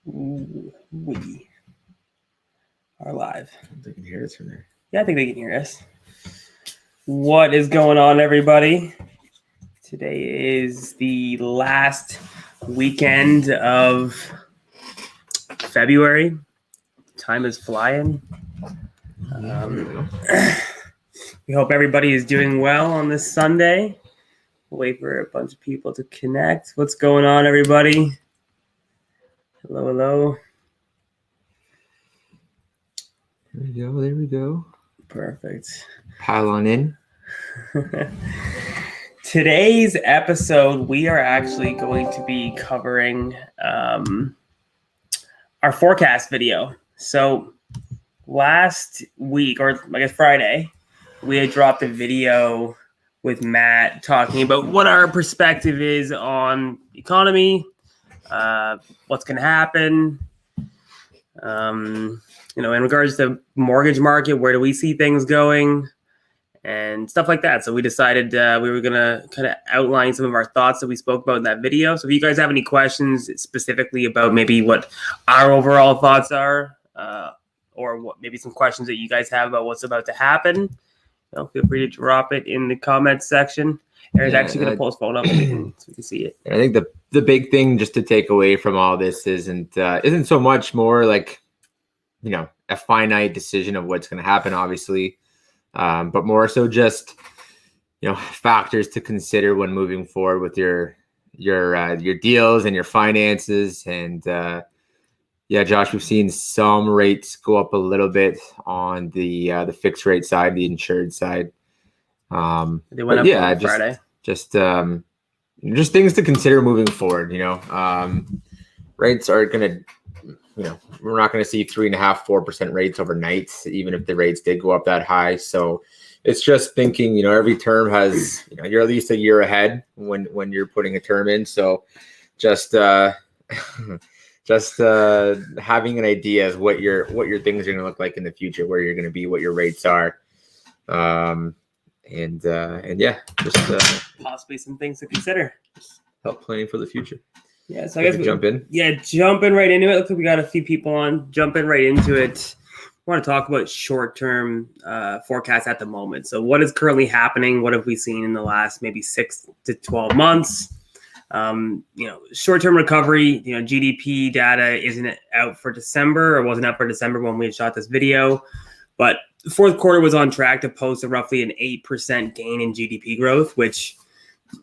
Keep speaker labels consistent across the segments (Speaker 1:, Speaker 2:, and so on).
Speaker 1: We are live.
Speaker 2: They can hear us from there.
Speaker 1: Yeah, I think they can hear us. What is going on, everybody? Today is the last weekend of February. Time is flying. We hope everybody is doing well on this Sunday. We'll wait for a bunch of people to connect. What's going on, everybody? Hello, hello.
Speaker 2: There we go.
Speaker 1: Perfect.
Speaker 2: Pile on in.
Speaker 1: Today's episode, we are actually going to be covering our forecast video. So last week, or I guess Friday, we had dropped a video with Matt talking about what our perspective is on the economy, what's going to happen, in regards to the mortgage market, where do we see things going, and stuff like that. So we decided we were going to kind of outline some of our thoughts that we spoke about in that video. So if you guys have any questions specifically about maybe what our overall thoughts are, or what maybe some questions that you guys have about what's about to happen, feel free to drop it in the comments section. Aaron's actually going to pull his phone up so we can see it.
Speaker 2: I think the big thing just to take away from all this isn't so much more like, a finite decision of what's going to happen, obviously, but more so just, factors to consider when moving forward with your deals and your finances. And Josh, we've seen some rates go up a little bit on the fixed rate side, the insured side.
Speaker 1: They went up on Friday.
Speaker 2: Just things to consider moving forward. Rates are going to, we're not going to see 3.5-4% rates overnight, even if the rates did go up that high. So it's just thinking, every term has, you're at least a year ahead when you're putting a term in. So just having an idea of what your things are going to look like in the future, where you're going to be, what your rates are. Just
Speaker 1: possibly some things to consider.
Speaker 2: Help planning for the future.
Speaker 1: Yeah, so I guess
Speaker 2: jump in.
Speaker 1: Yeah, jumping right into it. Looks like we got a few people on. Jumping right into it. I want to talk about short-term forecasts at the moment. So what is currently happening? What have we seen in the last maybe 6 to 12 months? Short-term recovery, GDP data isn't out for December, or wasn't out for December when we had shot this video. But the fourth quarter was on track to post roughly an 8% gain in GDP growth, which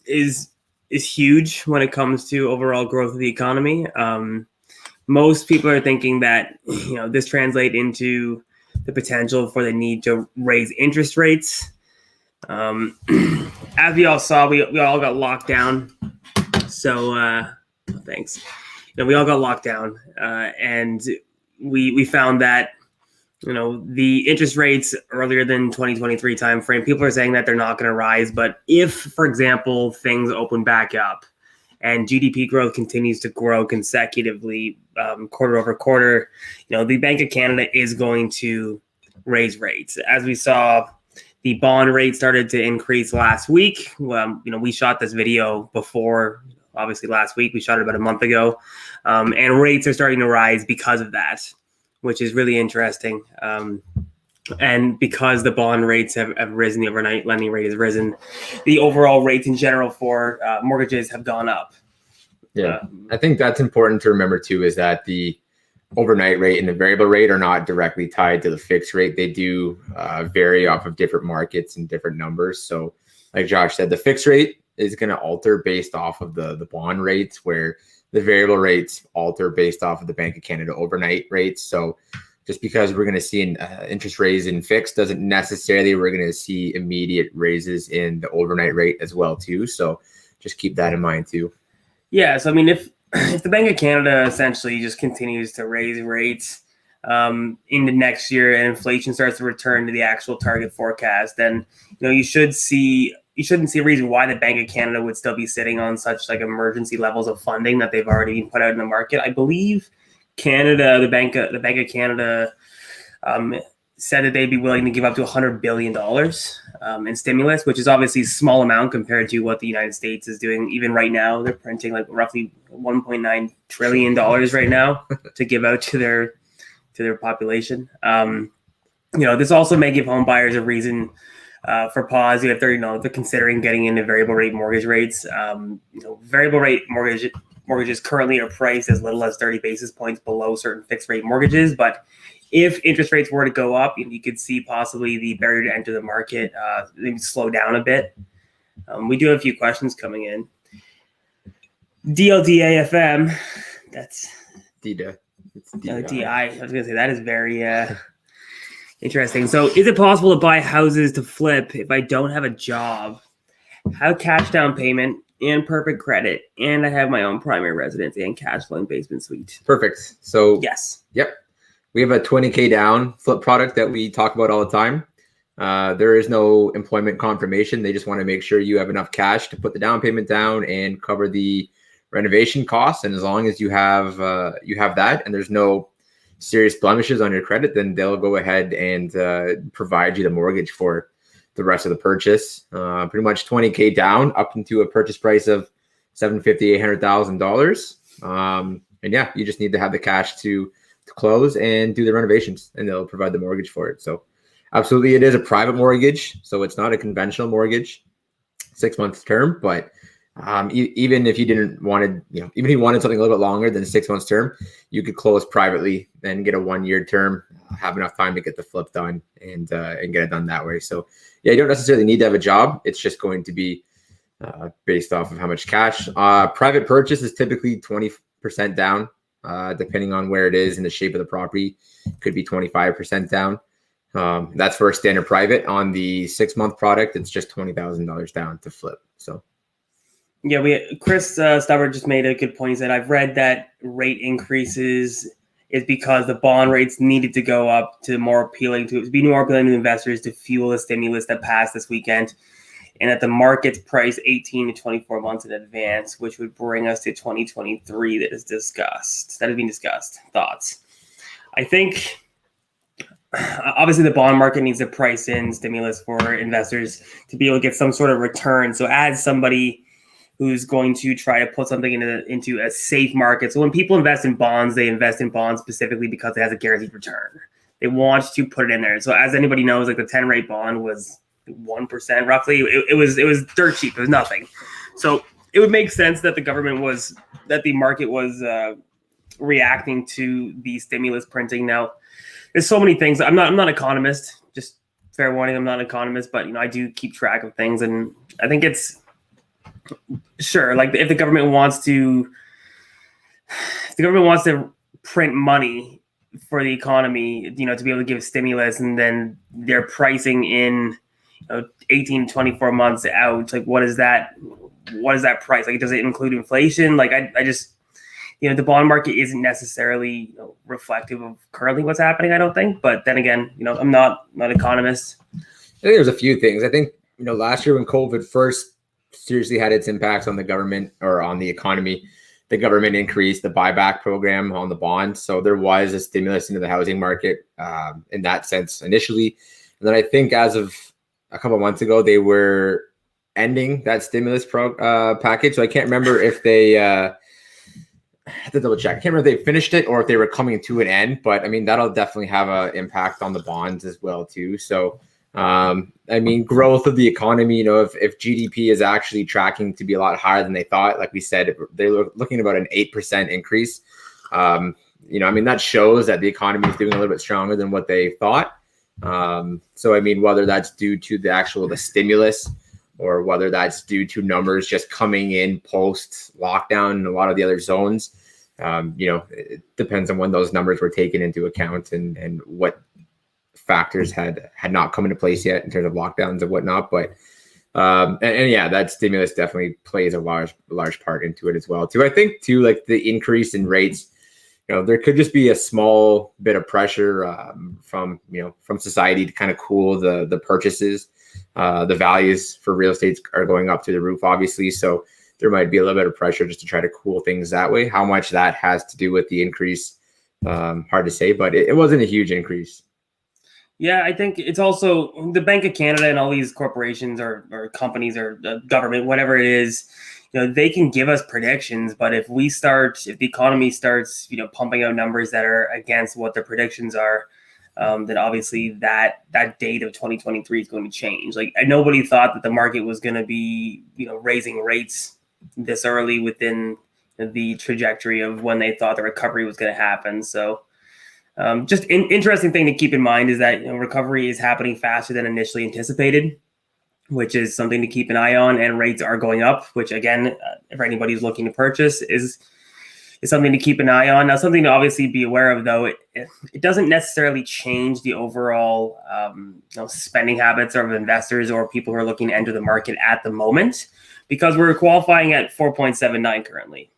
Speaker 1: is huge when it comes to overall growth of the economy. Most people are thinking that, this translates into the potential for the need to raise interest rates. As we all saw, we all got locked down. So thanks. We all got locked down, and we found that, the interest rates earlier than 2023 timeframe, people are saying that they're not going to rise. But if, for example, things open back up and GDP growth continues to grow consecutively quarter over quarter, the Bank of Canada is going to raise rates. As we saw, the bond rate started to increase last week. We shot this video before, obviously last week. We shot it about a month ago. And rates are starting to rise because of that, which is really interesting. And because the bond rates have risen, the overnight lending rate has risen, the overall rates in general for mortgages have gone up.
Speaker 2: Yeah, I think that's important to remember too, is that the overnight rate and the variable rate are not directly tied to the fixed rate. They do vary off of different markets and different numbers. So like Josh said, the fixed rate is going to alter based off of the bond rates, where the variable rates alter based off of the Bank of Canada overnight rates. So just because we're going to see an interest raise in fixed doesn't necessarily we're going to see immediate raises in the overnight rate as well too. So just keep that in mind too.
Speaker 1: Yeah. So, I mean, if the Bank of Canada essentially just continues to raise rates into next year and inflation starts to return to the actual target forecast, then, you shouldn't see a reason why the Bank of Canada would still be sitting on such like emergency levels of funding that they've already put out in the market. I believe the Bank of Canada said that they'd be willing to give up to $100 billion in stimulus, which is obviously a small amount compared to what the United States is doing. Even right now, they're printing like roughly $1.9 trillion right now to give out to their population. This also may give home buyers a reason for pause if they're considering getting into variable rate mortgage rates. Variable rate mortgages currently are priced as little as 30 basis points below certain fixed rate mortgages, but if interest rates were to go up, you could see possibly the barrier to enter the market maybe slow down a bit. We do have a few questions coming in. DLDAFM, that's
Speaker 2: DDA. It's
Speaker 1: DI. I was going to say that is very interesting. So is it possible to buy houses to flip if I don't have a job, have cash down payment and perfect credit, and I have my own primary residence and cash flowing basement suite?
Speaker 2: Perfect. So
Speaker 1: yes.
Speaker 2: Yep. We have a 20K down flip product that we talk about all the time. There is no employment confirmation. They just want to make sure you have enough cash to put the down payment down and cover the renovation costs. And as long as you have that and there's no serious blemishes on your credit, then they'll go ahead and provide you the mortgage for the rest of the purchase. Pretty much 20K down up into a purchase price of $750,000, $800,000. And yeah, you just need to have the cash to close and do the renovations, and they'll provide the mortgage for it. So absolutely, it is a private mortgage, so it's not a conventional mortgage, 6 months term. But even if you didn't wanted, even if you wanted something a little bit longer than 6 months term, you could close privately and get a 1 year term, have enough time to get the flip done and get it done that way. So yeah, you don't necessarily need to have a job. It's just going to be based off of how much cash. Private purchase is typically 20% down. Depending on where it is in the shape of the property, could be 25% down. That's for a standard private. On the 6 month product, it's just $20,000 down to flip. So,
Speaker 1: yeah, Chris Stubber just made a good point. He said, I've read that rate increases is because the bond rates needed to go up to be more appealing to investors to fuel the stimulus that passed this weekend, and that the market's priced 18 to 24 months in advance, which would bring us to 2023 that has been discussed. Thoughts? I think obviously the bond market needs to price in stimulus for investors to be able to get some sort of return. So as somebody who's going to try to put something into a safe market. So when people invest in bonds, they invest in bonds specifically because it has a guaranteed return. They want to put it in there. So as anybody knows, like the 10 rate bond was 1% roughly. It was dirt cheap. It was nothing. So it would make sense that the market was reacting to the stimulus printing. Now, there's so many things. I'm not an economist. Just fair warning, I'm not an economist, but I do keep track of things, and I think it's sure. Like if the government wants to print money for the economy, to be able to give stimulus, and then they're pricing in 18, 24 months out. Like, what is that price? Like, does it include inflation? Like, I just, the bond market isn't necessarily reflective of currently what's happening, I don't think. But then again, I'm not an economist.
Speaker 2: I think there's a few things. I think, last year when COVID first seriously had its impacts on the government or on the economy, the government increased the buyback program on the bonds. So there was a stimulus into the housing market in that sense initially. And then I think as of a couple of months ago, they were ending that stimulus package. So I can't remember if they, I have to double check. I can't remember if they finished it or if they were coming to an end, but I mean, that'll definitely have an impact on the bonds as well too. So, growth of the economy, if GDP is actually tracking to be a lot higher than they thought, like we said, they were looking at about an 8% increase. That shows that the economy is doing a little bit stronger than what they thought. Whether that's due to the stimulus or whether that's due to numbers just coming in post lockdown in a lot of the other zones, it depends on when those numbers were taken into account and what factors had not come into place yet in terms of lockdowns and whatnot. But that stimulus definitely plays a large part into it as well too. I think too, like the increase in rates, there could just be a small bit of pressure from society to kind of cool the purchases. The values for real estate are going up through the roof, obviously. So there might be a little bit of pressure just to try to cool things that way. How much that has to do with the increase, hard to say, but it wasn't a huge increase.
Speaker 1: Yeah, I think it's also the Bank of Canada and all these corporations or companies or government, whatever it is, they can give us predictions. But if the economy starts, pumping out numbers that are against what the predictions are, then obviously that date of 2023 is going to change. Like nobody thought that the market was going to be, raising rates this early within the trajectory of when they thought the recovery was going to happen. So. Just an interesting thing to keep in mind is that recovery is happening faster than initially anticipated, which is something to keep an eye on. And rates are going up, which again, if anybody's looking to purchase, is something to keep an eye on. Now, something to obviously be aware of, though, it doesn't necessarily change the overall spending habits of investors or people who are looking to enter the market at the moment, because we're qualifying at 4.79 currently.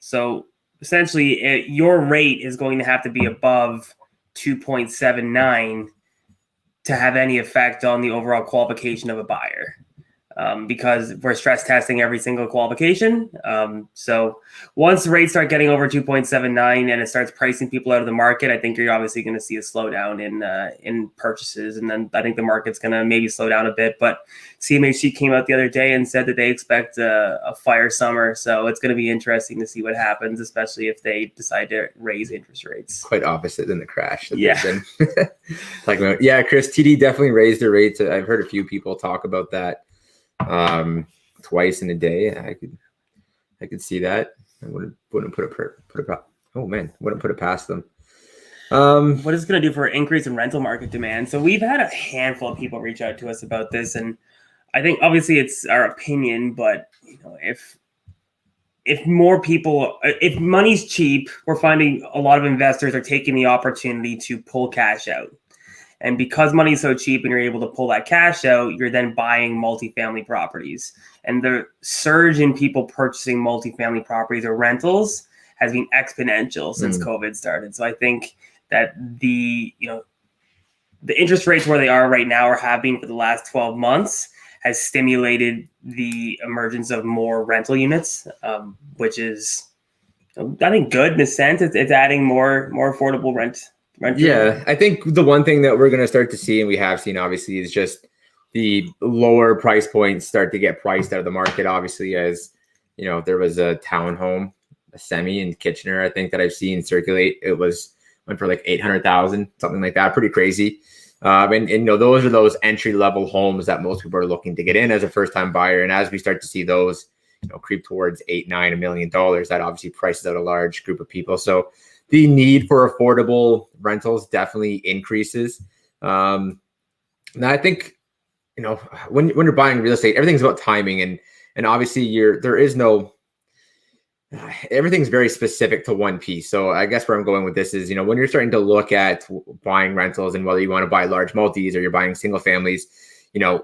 Speaker 1: So essentially, your rate is going to have to be above 2.79 to have any effect on the overall qualification of a buyer, because we're stress testing every single qualification. So once the rates start getting over 2.79 and it starts pricing people out of the market, I think you're obviously going to see a slowdown in purchases. And then I think the market's going to maybe slow down a bit. But CMHC came out the other day and said that they expect a fire summer. So it's going to be interesting to see what happens, especially if they decide to raise interest rates.
Speaker 2: Quite opposite than the crash.
Speaker 1: Yeah.
Speaker 2: Talking about. Yeah, Chris, TD definitely raised their rates. I've heard a few people talk about that twice in a day. I could see that. I wouldn't put it past them.
Speaker 1: What is it going to do for an increase in rental market demand? So we've had a handful of people reach out to us about this, and I think obviously it's our opinion, but if more people, if money's cheap, we're finding a lot of investors are taking the opportunity to pull cash out. And because money's so cheap and you're able to pull that cash out, you're then buying multifamily properties. And the surge in people purchasing multifamily properties or rentals has been exponential since COVID started. So I think that the interest rates where they are right now or have been for the last 12 months has stimulated the emergence of more rental units, which is, I think, good in a sense. It's adding more affordable rent.
Speaker 2: Yeah, I think the one thing that we're going to start to see, and we have seen obviously, is just the lower price points start to get priced out of the market. Obviously, as there was a townhome, a semi in Kitchener, I think, that I've seen circulate. It went for like 800,000, something like that. Pretty crazy. And those are those entry level homes that most people are looking to get in as a first time buyer. And as we start to see those, creep towards $8-9 million, that obviously prices out a large group of people. So the need for affordable rentals definitely increases. Now I think, when you're buying real estate, everything's about timing, and obviously everything's very specific to one piece. So I guess where I'm going with this is, when you're starting to look at buying rentals and whether you want to buy large multis or you're buying single families,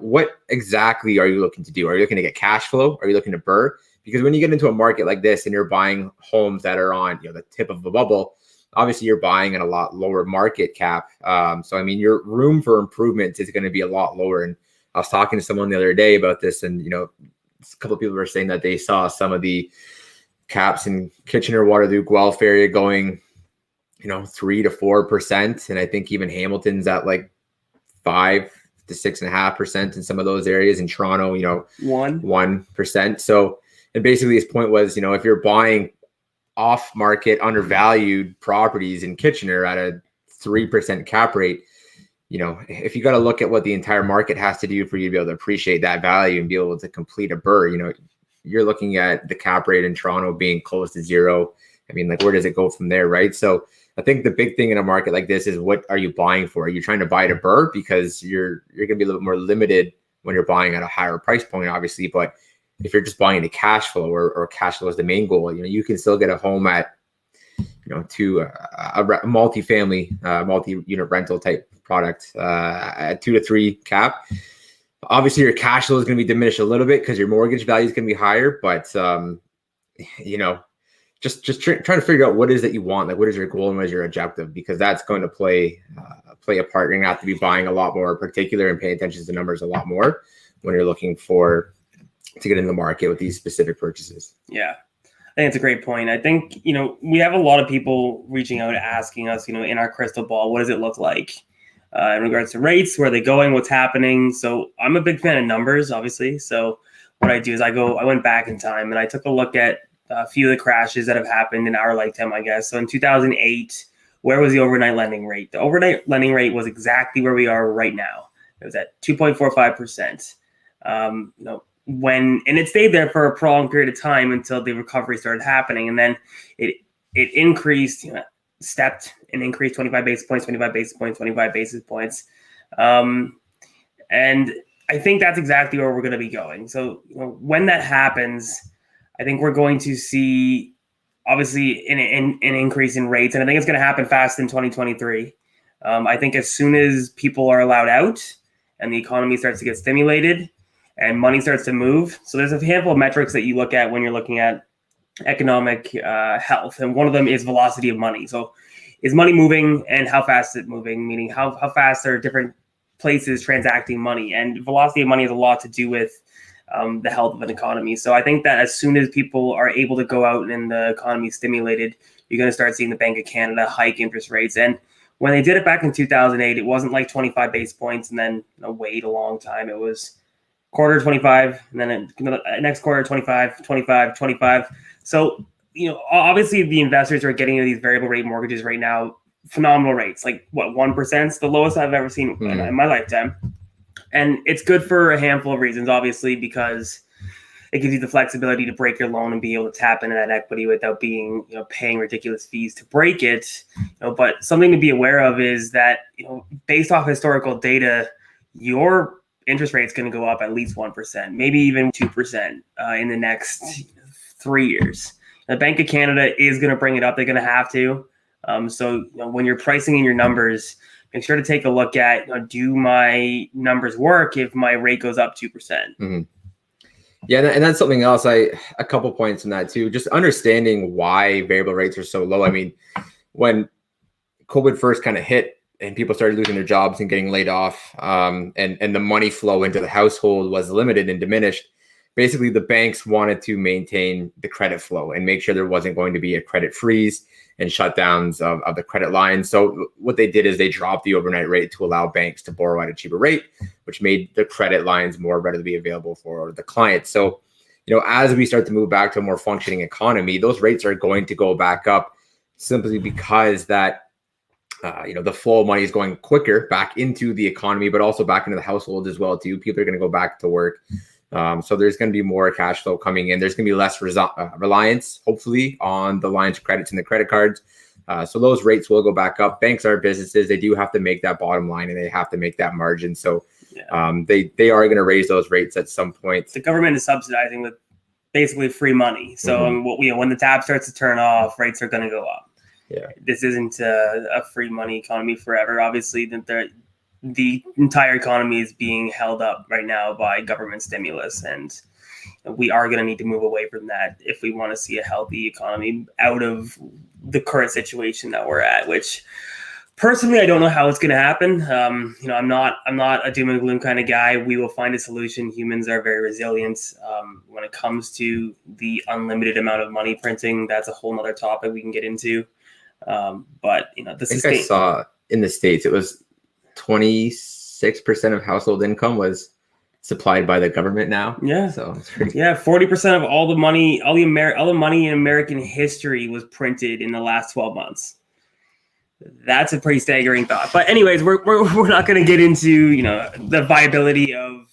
Speaker 2: what exactly are you looking to do? Are you looking to get cash flow? Are you looking to BRRRR? Because when you get into a market like this and you're buying homes that are on the tip of the bubble, obviously you're buying at a lot lower market cap. So I mean, your room for improvement is going to be a lot lower. And I was talking to someone the other day about this, and a couple of people were saying that they saw some of the caps in Kitchener, Waterloo, Guelph area going 3 to 4%, and I think even Hamilton's at like 5 to 6.5% in some of those areas. In Toronto, 1%. So, and basically his point was, if you're buying off market undervalued properties in Kitchener at a 3% cap rate, if you got to look at what the entire market has to do for you to be able to appreciate that value and be able to complete a BRRRR, you're looking at the cap rate in Toronto being close to zero. I mean, like, where does it go from there, right? So I think the big thing in a market like this is, what are you buying for? Are you trying to buy to BRRRR because you're going to be a little bit more limited when you're buying at a higher price point, obviously. But if you're just buying to cash flow, or cash flow is the main goal, you can still get a home at, to a multifamily, multi-unit rental type product at 2 to 3 cap. Obviously, your cash flow is going to be diminished a little bit because your mortgage value is going to be higher. But just trying to figure out what is that you want, like what is your goal and what is your objective, because that's going to play a part. You're going to have to be buying a lot more particular and paying attention to the numbers a lot more when you're looking to get in the market with these specific purchases.
Speaker 1: Yeah. I think it's a great point. I think, we have a lot of people reaching out asking us, in our crystal ball, what does it look like? in regards to rates, where are they going, what's happening. So I'm a big fan of numbers, obviously. So what I do is I went back in time and I took a look at a few of the crashes that have happened in our lifetime, I guess. So in 2008, where was the overnight lending rate? The overnight lending rate was exactly where we are right now. It was at 2.45%. And it stayed there for a prolonged period of time until the recovery started happening. And then it increased, stepped and increased 25 basis points, 25 basis points, 25 basis points. And I think that's exactly where we're going to be going. So when that happens, I think we're going to see obviously an increase in rates. And I think it's going to happen fast in 2023. I think as soon as people are allowed out and the economy starts to get stimulated and money starts to move. So there's a handful of metrics that you look at when you're looking at economic health. And one of them is velocity of money. So is money moving and how fast is it moving? Meaning how fast are different places transacting money? And velocity of money has a lot to do with the health of an economy. So I think that as soon as people are able to go out and the economy is stimulated, you're going to start seeing the Bank of Canada hike interest rates. And when they did it back in 2008, it wasn't like 25 basis points and then wait a long time. It was quarter 25 and then next quarter 25, 25, 25. So, obviously the investors are getting into these variable rate mortgages right now, phenomenal rates, like 1% is the lowest I've ever seen in my lifetime. And it's good for a handful of reasons, obviously, because it gives you the flexibility to break your loan and be able to tap into that equity without being, paying ridiculous fees to break it. But something to be aware of is that, based off historical data, your interest rate is going to go up at least 1%, maybe even 2% in the next 3 years. The Bank of Canada is going to bring it up. They're going to have to. So when you're pricing in your numbers, make sure to take a look at, do my numbers work if my rate goes up 2%?
Speaker 2: Mm-hmm. Yeah, and that's something else. A couple points on that too. Just understanding why variable rates are so low. I mean, when COVID first kind of hit and people started losing their jobs and getting laid off, and the money flow into the household was limited and diminished, basically the banks wanted to maintain the credit flow and make sure there wasn't going to be a credit freeze and shutdowns of the credit lines. So what they did is they dropped the overnight rate to allow banks to borrow at a cheaper rate, which made the credit lines more readily available for the clients. So, as we start to move back to a more functioning economy, those rates are going to go back up simply because that, the flow of money is going quicker back into the economy, but also back into the household as well too. People are going to go back to work. So there's going to be more cash flow coming in. There's going to be less reliance, hopefully, on the lines of credits and the credit cards. So those rates will go back up. Banks are businesses. They do have to make that bottom line and they have to make that margin. So they are going to raise those rates at some point.
Speaker 1: The government is subsidizing with basically free money. So when the tap starts to turn off, rates are going to go up.
Speaker 2: Yeah,
Speaker 1: this isn't a free money economy forever. Obviously, the entire economy is being held up right now by government stimulus, and we are going to need to move away from that if we want to see a healthy economy out of the current situation that we're at. Which, personally, I don't know how it's going to happen. I'm not a doom and gloom kind of guy. We will find a solution. Humans are very resilient. When it comes to the unlimited amount of money printing, that's a whole nother topic we can get into. But
Speaker 2: I saw in the States, it was 26% of household income was supplied by the government now.
Speaker 1: Yeah.
Speaker 2: So it's pretty.
Speaker 1: Yeah, 40% of all the money, all the money in American history was printed in the last 12 months. That's a pretty staggering thought. But anyways, we're not going to get into the viability of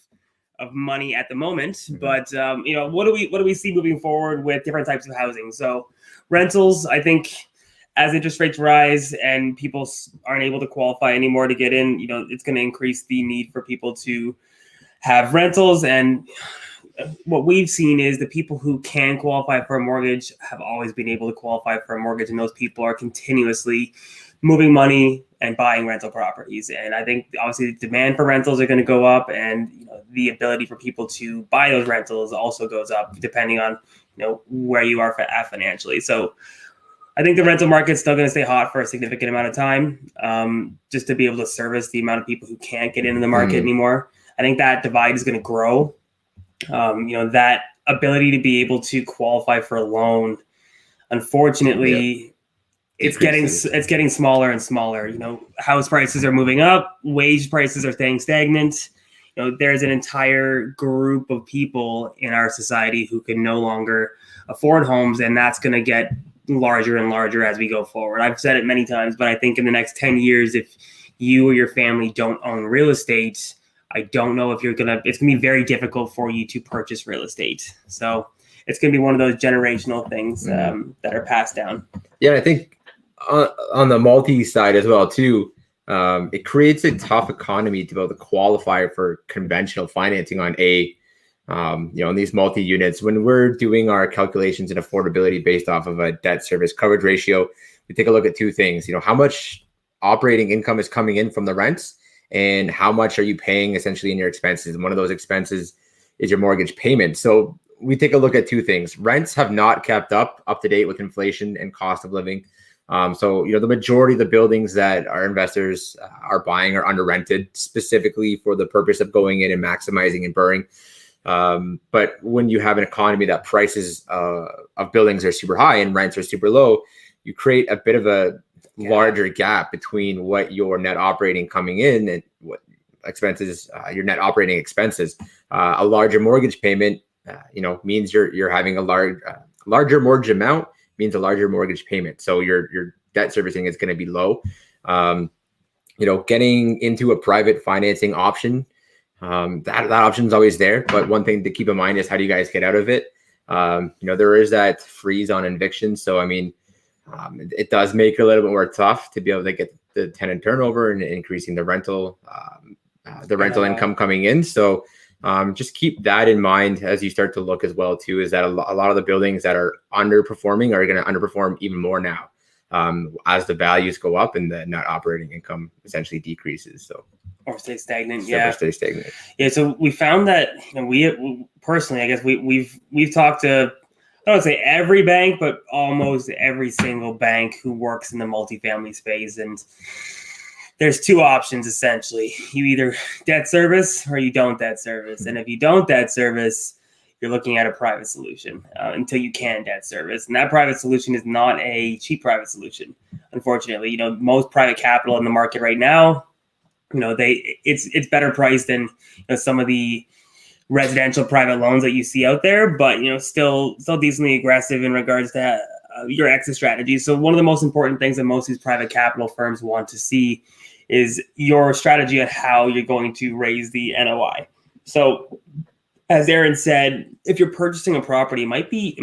Speaker 1: money at the moment. Mm-hmm. But what do we see moving forward with different types of housing? So rentals, I think, as interest rates rise and people aren't able to qualify anymore to get in, it's going to increase the need for people to have rentals. And what we've seen is the people who can qualify for a mortgage have always been able to qualify for a mortgage. And those people are continuously moving money and buying rental properties. And I think obviously the demand for rentals are going to go up, and the ability for people to buy those rentals also goes up depending on where you are financially. So I think the rental market's still going to stay hot for a significant amount of time, just to be able to service the amount of people who can't get into the market anymore. I think that divide is going to grow. That ability to be able to qualify for a loan, unfortunately, it's getting smaller and smaller. You know, house prices are moving up, wage prices are staying stagnant. You know, there's an entire group of people in our society who can no longer afford homes, and that's going to get larger and larger as we go forward. I've said it many times, but I think in the next 10 years, if you or your family don't own real estate, I don't know if it's going to be very difficult for you to purchase real estate. So it's going to be one of those generational things that are passed down.
Speaker 2: Yeah, I think on the multi side as well too, it creates a tough economy to be able to qualify for conventional financing on on these multi units. When we're doing our calculations and affordability based off of a debt service coverage ratio, we take a look at two things. You know, how much operating income is coming in from the rents, and how much are you paying essentially in your expenses? And one of those expenses is your mortgage payment. So we take a look at two things. Rents have not kept up to date with inflation and cost of living. So, you know, the majority of the buildings that our investors are buying are under rented specifically for the purpose of going in and maximizing and burring. But when you have an economy that prices of buildings are super high and rents are super low, you create a bit of a larger gap between what your net operating coming in and what expenses, your net operating expenses. A larger mortgage payment, means you're having a larger mortgage amount means a larger mortgage payment. So your debt servicing is going to be low. Getting into a private financing option, that option is always there. But one thing to keep in mind is how do you guys get out of it? There is that freeze on eviction. So, I mean, it does make it a little bit more tough to be able to get the tenant turnover and increasing the rental income coming in. So just keep that in mind as you start to look as well too, is that a lot of the buildings that are underperforming are going to underperform even more now as the values go up and the net operating income essentially decreases. So
Speaker 1: or stay stagnant.
Speaker 2: Stay stagnant.
Speaker 1: Yeah. So we found that we personally, I guess we've talked to, I don't say every bank, but almost every single bank who works in the multifamily space. And there's two options, essentially. You either debt service or you don't debt service. And if you don't debt service, you're looking at a private solution until you can debt service. And that private solution is not a cheap private solution, unfortunately. Most private capital in the market right now, it's better priced than some of the residential private loans that you see out there, but still decently aggressive in regards to your exit strategy. So one of the most important things that most of these private capital firms want to see is your strategy on how you're going to raise the NOI. So as Aaron said, if you're purchasing a property, it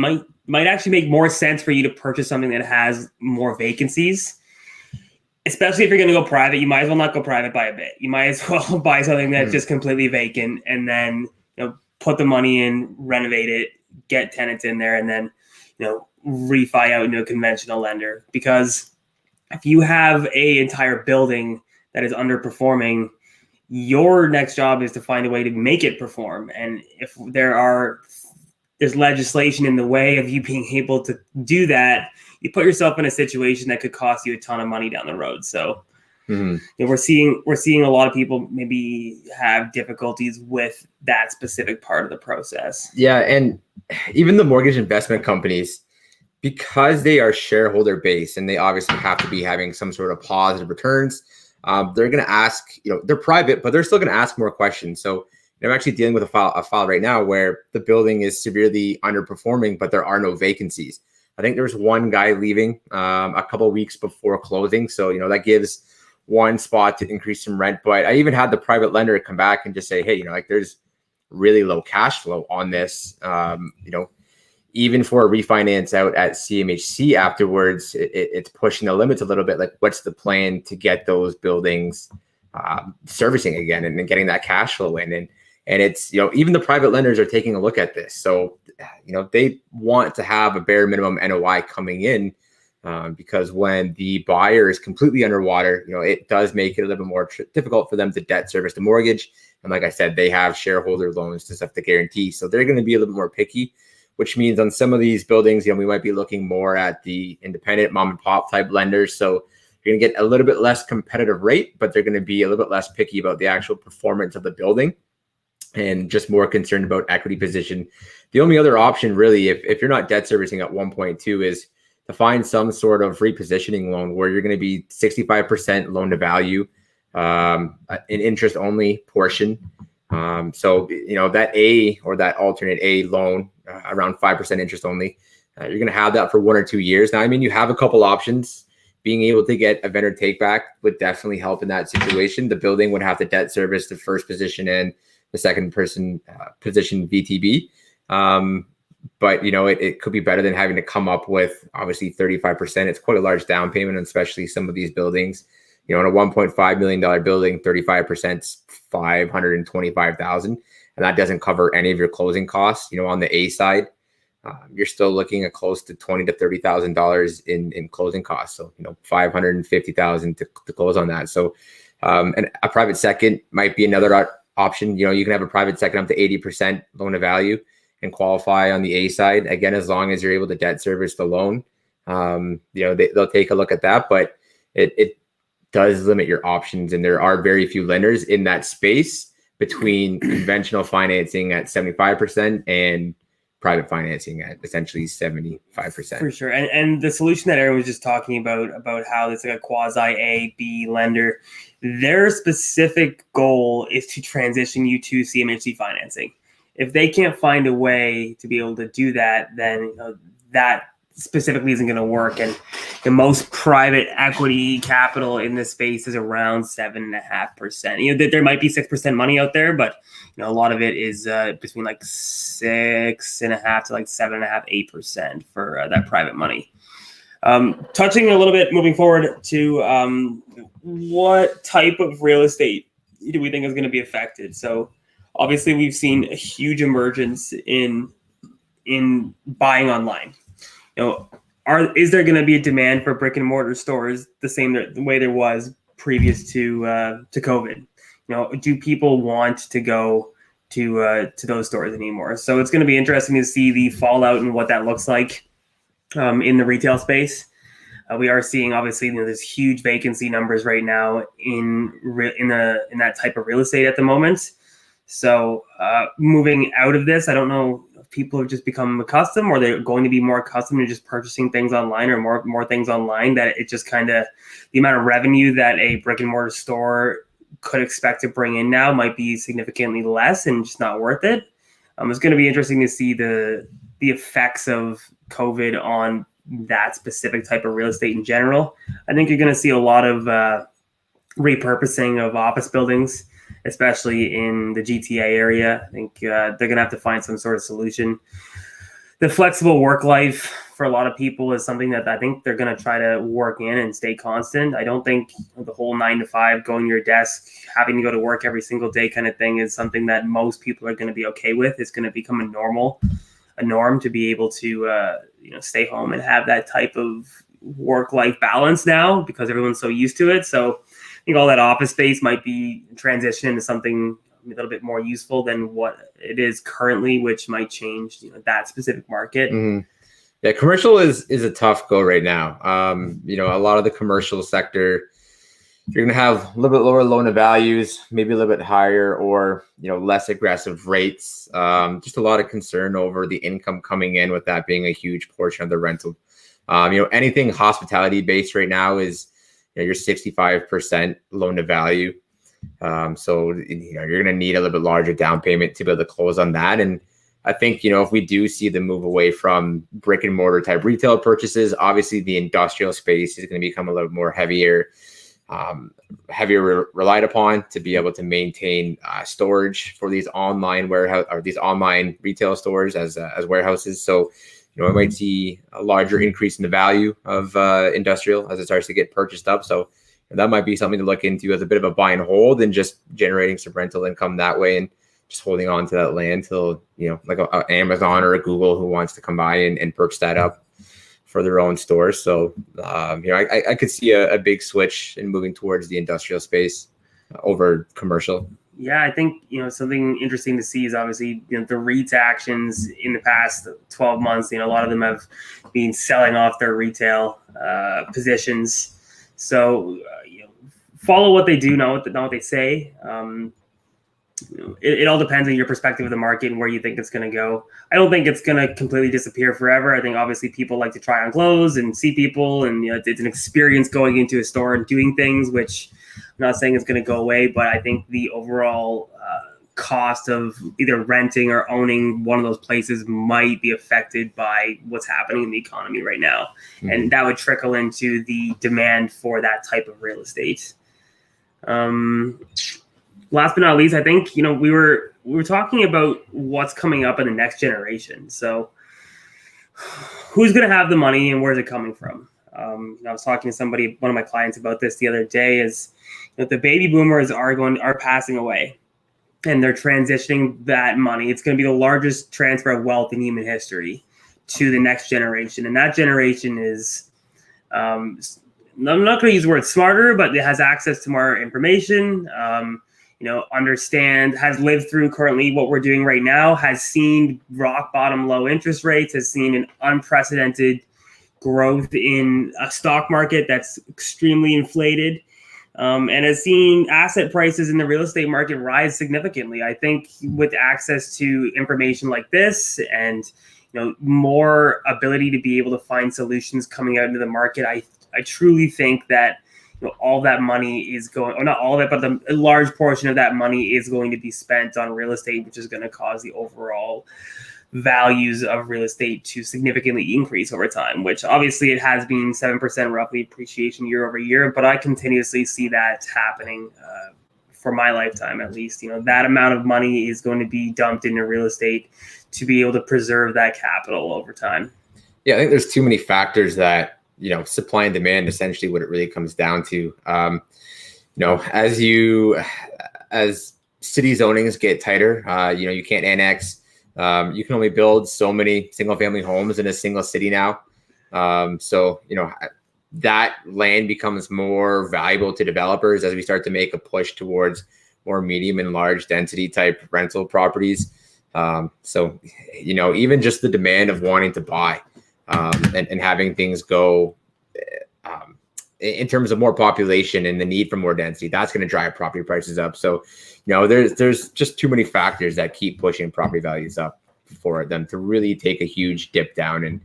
Speaker 1: might actually make more sense for you to purchase something that has more vacancies. Especially if you're going to go private, you might as well not go private by a bit. You might as well buy something that's just completely vacant and then put the money in, renovate it, get tenants in there, and then refi out into a conventional lender. Because if you have an entire building that is underperforming, your next job is to find a way to make it perform. And if there's legislation in the way of you being able to do that, you put yourself in a situation that could cost you a ton of money down the road. So we're seeing a lot of people maybe have difficulties with that specific part of the process. Yeah, and
Speaker 2: even the mortgage investment companies, because they are shareholder based and they obviously have to be having some sort of positive returns, they're going to ask, they're private, but they're still going to ask more questions. So I'm actually dealing with a file right now where the building is severely underperforming, but there are no vacancies. I think there was one guy leaving a couple of weeks before closing. So, that gives one spot to increase some rent. But I even had the private lender come back and just say, hey, there's really low cash flow on this. Even for a refinance out at CMHC afterwards, it's pushing the limits a little bit. Like, what's the plan to get those buildings servicing again and then getting that cash flow in? And it's, even the private lenders are taking a look at this. So, they want to have a bare minimum NOI coming in because when the buyer is completely underwater, it does make it a little bit more difficult for them to debt service the mortgage. And like I said, they have shareholder loans to stuff to guarantee. So they're going to be a little bit more picky, which means on some of these buildings, we might be looking more at the independent mom and pop type lenders. So you're going to get a little bit less competitive rate, but they're going to be a little bit less picky about the actual performance of the building and just more concerned about equity position. The only other option really, if you're not debt servicing at 1.2 is to find some sort of repositioning loan where you're going to be 65% loan to value, an interest only portion. So, that A or that alternate A loan, around 5% interest only, you're going to have that for 1 or 2 years. Now, I mean, you have a couple options. Being able to get a vendor take back would definitely help in that situation. The building would have to debt service the first position and the second position VTB. But, it could be better than having to come up with obviously 35%. It's quite a large down payment, especially some of these buildings. In a $1.5 million building, 35% is $525,000, and that doesn't cover any of your closing costs. On the A side, you're still looking at close to $20,000 to $30,000 in closing costs. So, $550,000 to close on that. So, and a private second might be another option. You can have a private second up to 80% loan to value and qualify on the A side. Again, as long as you're able to debt service the loan, they'll take a look at that, but it does limit your options. And there are very few lenders in that space between conventional financing at 75% and private financing at essentially 75%.
Speaker 1: For sure. And the solution that Aaron was just talking about how it's like a quasi A, B lender, their specific goal is to transition you to CMHC financing. If they can't find a way to be able to do that, then that specifically isn't going to work. And the most private equity capital in this space is around 7.5%. There might be 6% money out there, but a lot of it is between like 6.5 to like 7.5, 8% for that private money. Touching a little bit, moving forward to what type of real estate do we think is going to be affected? So obviously, we've seen a huge emergence in buying online. Is there going to be a demand for brick and mortar stores the way there was previous to COVID? Do people want to go to those stores anymore? So it's going to be interesting to see the fallout and what that looks like in the retail space. We are seeing obviously there's huge vacancy numbers right now in that type of real estate at the moment. So moving out of this, I don't know if people have just become accustomed or they're going to be more accustomed to just purchasing things online or more things online, that it just kind of the amount of revenue that a brick and mortar store could expect to bring in now might be significantly less and just not worth it. It's going to be interesting to see the effects of COVID on that specific type of real estate in general. I think you're going to see a lot of repurposing of office buildings, especially in the GTA area. I think they're going to have to find some sort of solution. The flexible work life for a lot of people is something that I think they're going to try to work in and stay constant. I don't think the whole 9 to 5, going to your desk, having to go to work every single day kind of thing is something that most people are going to be okay with. It's going to become a norm to be able to stay home and have that type of work-life balance now because everyone's so used to it. So I think all that office space might be transitioned into something a little bit more useful than what it is currently, which might change that specific market.
Speaker 2: Mm-hmm. Yeah, commercial is a tough go right now. A lot of the commercial sector, you're going to have a little bit lower loan to values, maybe a little bit higher, or less aggressive rates. Just a lot of concern over the income coming in, with that being a huge portion of the rental. Anything hospitality based right now is your 65% loan to value. So you're going to need a little bit larger down payment to be able to close on that. And I think, if we do see the move away from brick and mortar type retail purchases, obviously the industrial space is going to become a little more heavier relied upon to be able to maintain storage for these online warehouse or these online retail stores as warehouses. So, I might see a larger increase in the value of industrial as it starts to get purchased up. So that might be something to look into as a bit of a buy and hold, and just generating some rental income that way, and just holding on to that land till, like a Amazon or a Google who wants to come by and purchase that up for their own stores. So, I could see a big switch in moving towards the industrial space over commercial.
Speaker 1: Yeah, I think, something interesting to see is obviously, the REITs actions in the past 12 months. A lot of them have been selling off their retail positions. So, follow what they do, not what they say. it all depends on your perspective of the market and where you think it's going to go. I don't think it's going to completely disappear forever. I think obviously people like to try on clothes and see people, and it's an experience going into a store and doing things, which I'm not saying it's going to go away, but I think the overall cost of either renting or owning one of those places might be affected by what's happening in the economy right now. Mm-hmm. And that would trickle into the demand for that type of real estate. Last but not least, I think, we were talking about what's coming up in the next generation. So who's going to have the money and where's it coming from? I was talking to one of my clients about this the other day, is that the baby boomers are passing away and they're transitioning that money. It's going to be the largest transfer of wealth in human history to the next generation. And that generation is, I'm not going to use the word smarter, but it has access to more information, has lived through currently what we're doing right now, has seen rock bottom low interest rates, has seen an unprecedented growth in a stock market that's extremely inflated, and has seen asset prices in the real estate market rise significantly. I think with access to information like this and more ability to be able to find solutions coming out into the market, I truly think that all that money is going, or not all of it, but a large portion of that money is going to be spent on real estate, which is going to cause the overall values of real estate to significantly increase over time, which obviously it has been 7% roughly appreciation year over year, but I continuously see that happening for my lifetime, at least. That amount of money is going to be dumped into real estate to be able to preserve that capital over time.
Speaker 2: Yeah, I think there's too many factors that, supply and demand, essentially what it really comes down to. As city zonings get tighter, you can't annex. You can only build so many single family homes in a single city now. So that land becomes more valuable to developers as we start to make a push towards more medium and large density type rental properties. So even just the demand of wanting to buy, and having things go in terms of more population and the need for more density, that's going to drive property prices up. So, there's just too many factors that keep pushing property values up for them to really take a huge dip down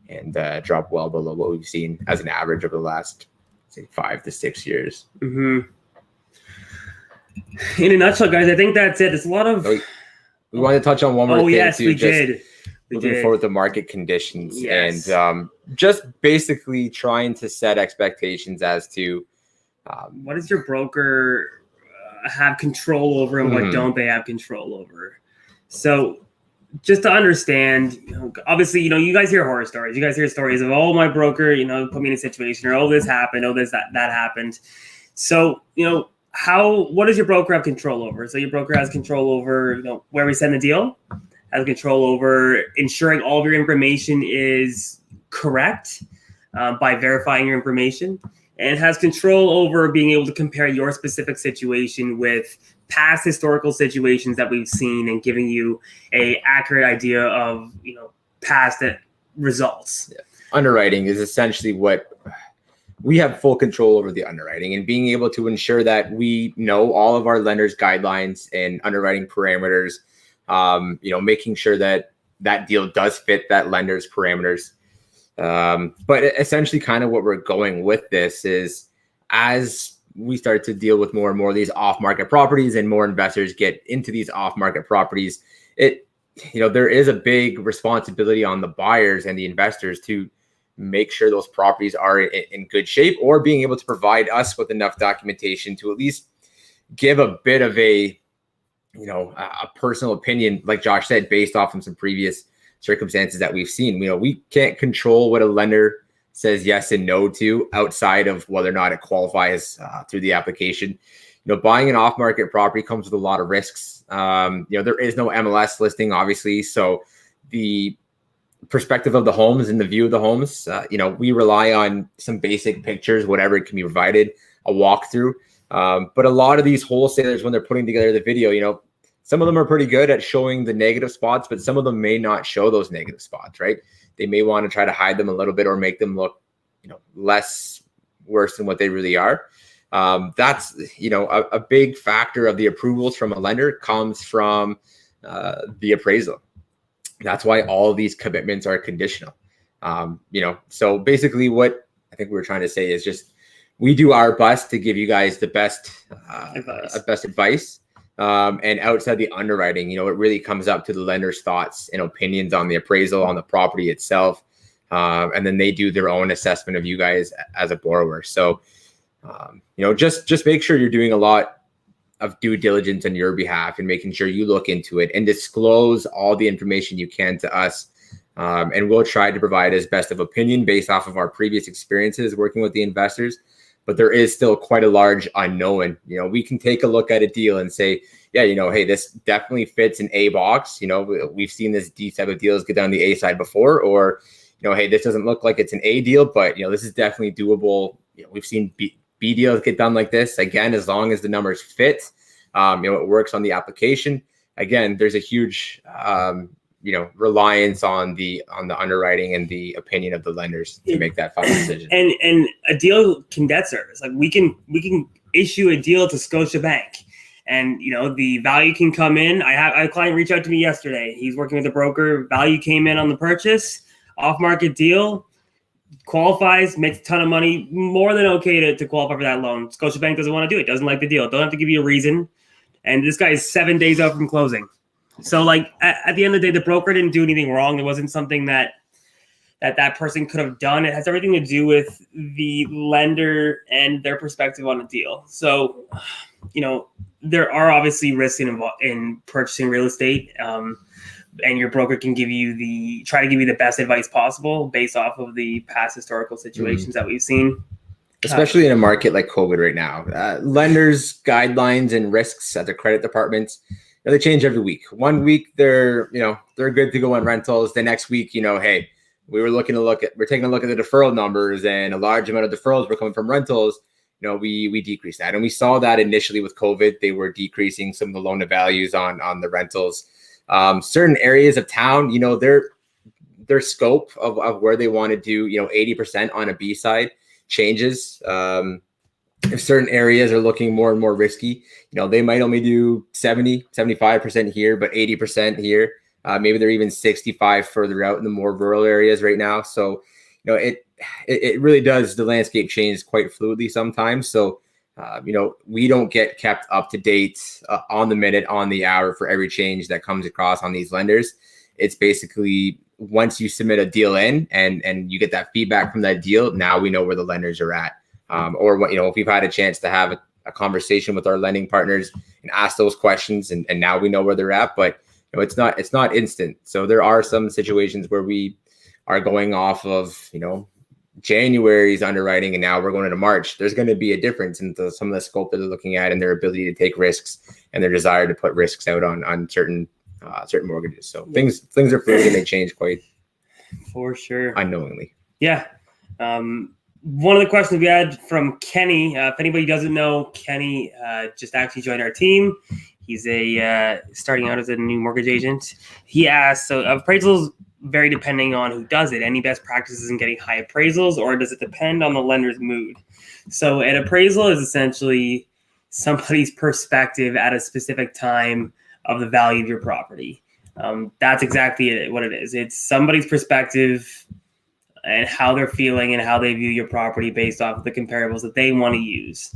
Speaker 2: and drop well below what we've seen as an average over the last, say, 5 to 6 years.
Speaker 1: Mm-hmm. In a nutshell, guys, I think that's it. It's a lot of.
Speaker 2: We wanted to touch on one more thing.
Speaker 1: Yes, we did.
Speaker 2: Moving forward, the market conditions,
Speaker 1: yes.
Speaker 2: And just basically trying to set expectations as to
Speaker 1: what does your broker have control over and what don't they have control over. So just to understand, obviously, you guys hear horror stories. You guys hear stories of, oh, my broker, put me in a situation, or oh, this happened, oh, that happened. So, what does your broker have control over? So your broker has control over, where we send the deal, has control over ensuring all of your information is correct by verifying your information, and has control over being able to compare your specific situation with past historical situations that we've seen and giving you a accurate idea of, past results.
Speaker 2: Yeah. Underwriting is essentially what we have full control over, the underwriting, and being able to ensure that we know all of our lenders' guidelines and underwriting parameters, making sure that deal does fit that lender's parameters. But essentially kind of what we're going with this is, as we start to deal with more and more of these off-market properties and more investors get into these off-market properties, there is a big responsibility on the buyers and the investors to make sure those properties are in good shape, or being able to provide us with enough documentation to at least give a bit of a personal opinion, like Josh said, based off of some previous circumstances that we've seen. We can't control what a lender says yes and no to outside of whether or not it qualifies through the application. Buying an off-market property comes with a lot of risks. There is no MLS listing, obviously. So the perspective of the homes and the view of the homes, we rely on some basic pictures, whatever can be provided, a walkthrough. But a lot of these wholesalers, when they're putting together the video, some of them are pretty good at showing the negative spots, but some of them may not show those negative spots, right? They may want to try to hide them a little bit or make them look, less worse than what they really are. That's, a big factor of the approvals from a lender comes from the appraisal. That's why all of these commitments are conditional. So basically what I think we're trying to say is just, we do our best to give you guys the best advice. And outside the underwriting, it really comes up to the lender's thoughts and opinions on the appraisal, on the property itself. And then they do their own assessment of you guys as a borrower. So, just make sure you're doing a lot of due diligence on your behalf and making sure you look into it and disclose all the information you can to us. And we'll try to provide as best of opinion based off of our previous experiences working with the investors. But there is still quite a large unknown. We can take a look at a deal and say, yeah, hey, this definitely fits an A box. We've seen these type of deals get down the A side before, or, hey, this doesn't look like it's an A deal, but, this is definitely doable. We've seen B deals get done like this. Again, as long as the numbers fit, it works on the application. Again, there's a huge, reliance on the underwriting and the opinion of the lenders to make that final decision.
Speaker 1: And a deal can debt service. Like we can issue a deal to Scotiabank, and the value can come in. I had a client reach out to me yesterday. He's working with a broker. Value came in on the purchase, off market deal, qualifies, makes a ton of money, more than okay to qualify for that loan. Scotiabank doesn't want to do it. Doesn't like the deal. Don't have to give you a reason. And this guy is 7 days out from closing. So at the end of the day, the broker didn't do anything wrong. There wasn't something that person could have done. It has everything to do with the lender and their perspective on a deal. So, there are obviously risks in purchasing real estate. And your broker can try to give you the best advice possible based off of the past historical situations that we've seen.
Speaker 2: Especially in a market like COVID right now, lenders' guidelines and risks at the credit departments, they change every week. 1 week they're good to go on rentals. The next week, hey, we're taking a look at the deferral numbers, and a large amount of deferrals were coming from rentals. We decreased that, and we saw that initially with COVID. They were decreasing some of the loan to values on the rentals. Certain areas of town, their scope of where they want to do 80% on a B side changes. If certain areas are looking more and more risky, they might only do 75% here, but 80% here. Maybe they're even 65 further out in the more rural areas right now. So, it really does, the landscape change quite fluidly sometimes. So, we don't get kept up to date on the minute, on the hour for every change that comes across on these lenders. It's basically once you submit a deal in and you get that feedback from that deal, now we know where the lenders are at. Or what, if we've had a chance to have a conversation with our lending partners and ask those questions, and now we know where they're at, but it's not instant. So there are some situations where we are going off of, January's underwriting, and now we're going into March. There's going to be a difference in some of the scope that they're looking at and their ability to take risks and their desire to put risks out on certain mortgages. So things are fluid and they change quite
Speaker 1: for sure
Speaker 2: unknowingly.
Speaker 1: Yeah. One of the questions we had from Kenny, if anybody doesn't know, Kenny just actually joined our team. He's starting out as a new mortgage agent. He asked, so appraisals vary depending on who does it. Any best practices in getting high appraisals, or does it depend on the lender's mood? So an appraisal is essentially somebody's perspective at a specific time of the value of your property. That's exactly what it is. It's somebody's perspective and how they're feeling and how they view your property based off of the comparables that they want to use.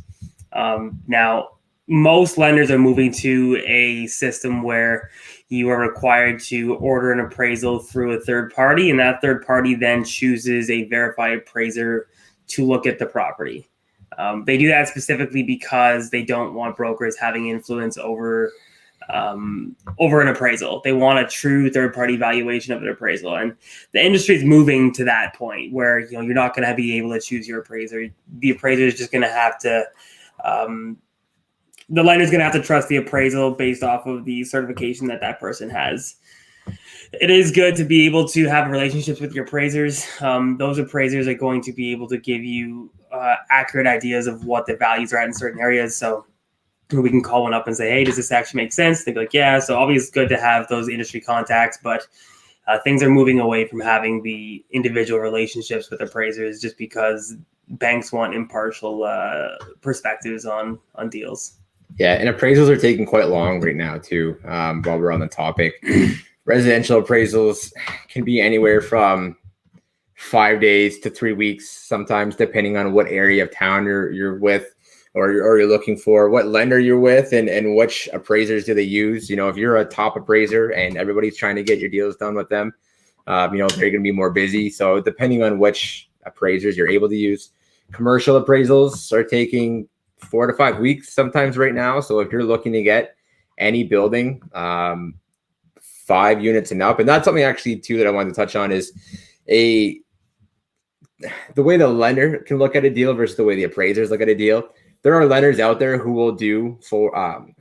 Speaker 1: Now, most lenders are moving to a system where you are required to order an appraisal through a third party, and that third party then chooses a verified appraiser to look at the property. They do that specifically because they don't want brokers having influence over an appraisal. They want a true third-party valuation of an appraisal, and the industry is moving to that point where you're not going to be able to choose your appraiser. The appraiser is just going to have to. The lender's going to have to trust the appraisal based off of the certification that person has. It is good to be able to have relationships with your appraisers. Those appraisers are going to be able to give you accurate ideas of what the values are at in certain areas. So we can call one up and say, hey, does this actually make sense? They'd be like, yeah. So obviously it's good to have those industry contacts, but things are moving away from having the individual relationships with appraisers just because banks want impartial perspectives on deals.
Speaker 2: Yeah, and appraisals are taking quite long right now too. While we're on the topic, residential appraisals can be anywhere from 5 days to 3 weeks, sometimes depending on what area of town you're with, or you're looking for, what lender you're with, and which appraisers do they use. You know, if you're a top appraiser and everybody's trying to get your deals done with them, you know, they're going to be more busy. So depending on which appraisers you're able to use, commercial appraisals are taking 4 to 5 weeks sometimes right now. So if you're looking to get any building, 5 units and up, and that's something actually too that I wanted to touch on is the way the lender can look at a deal versus the way the appraisers look at a deal. There are lenders out there who will do for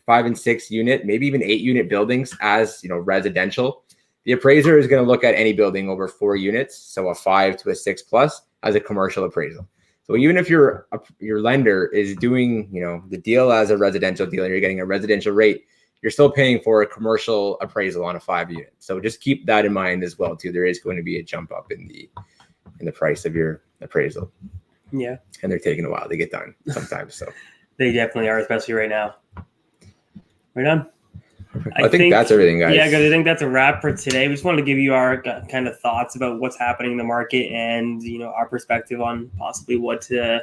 Speaker 2: 5 and 6 unit, maybe even 8 unit buildings as, you know, residential. The appraiser is going to look at any building over 4 units, so a 5 to a 6 plus, as a commercial appraisal. So even if your lender is doing, you know, the deal as a residential deal and you're getting a residential rate, you're still paying for a commercial appraisal on a 5 unit. So just keep that in mind as well too. There is going to be a jump up in the price of your appraisal.
Speaker 1: Yeah.
Speaker 2: And they're taking a while to get done sometimes. So
Speaker 1: they definitely are, especially right now. We're done.
Speaker 2: I think that's everything, guys.
Speaker 1: Yeah, guys, I think that's a wrap for today. We just wanted to give you our kind of thoughts about what's happening in the market and, you know, our perspective on possibly what we're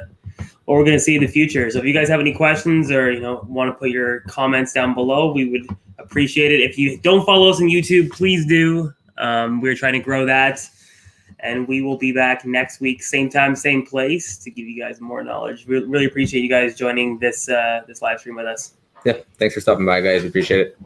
Speaker 1: going to see in the future. So if you guys have any questions or, you know, want to put your comments down below, we would appreciate it. If you don't follow us on YouTube, please do. We're trying to grow that. And we will be back next week, same time, same place, to give you guys more knowledge. Really appreciate you guys joining this live stream with us.
Speaker 2: Yeah, thanks for stopping by, guys. We appreciate it.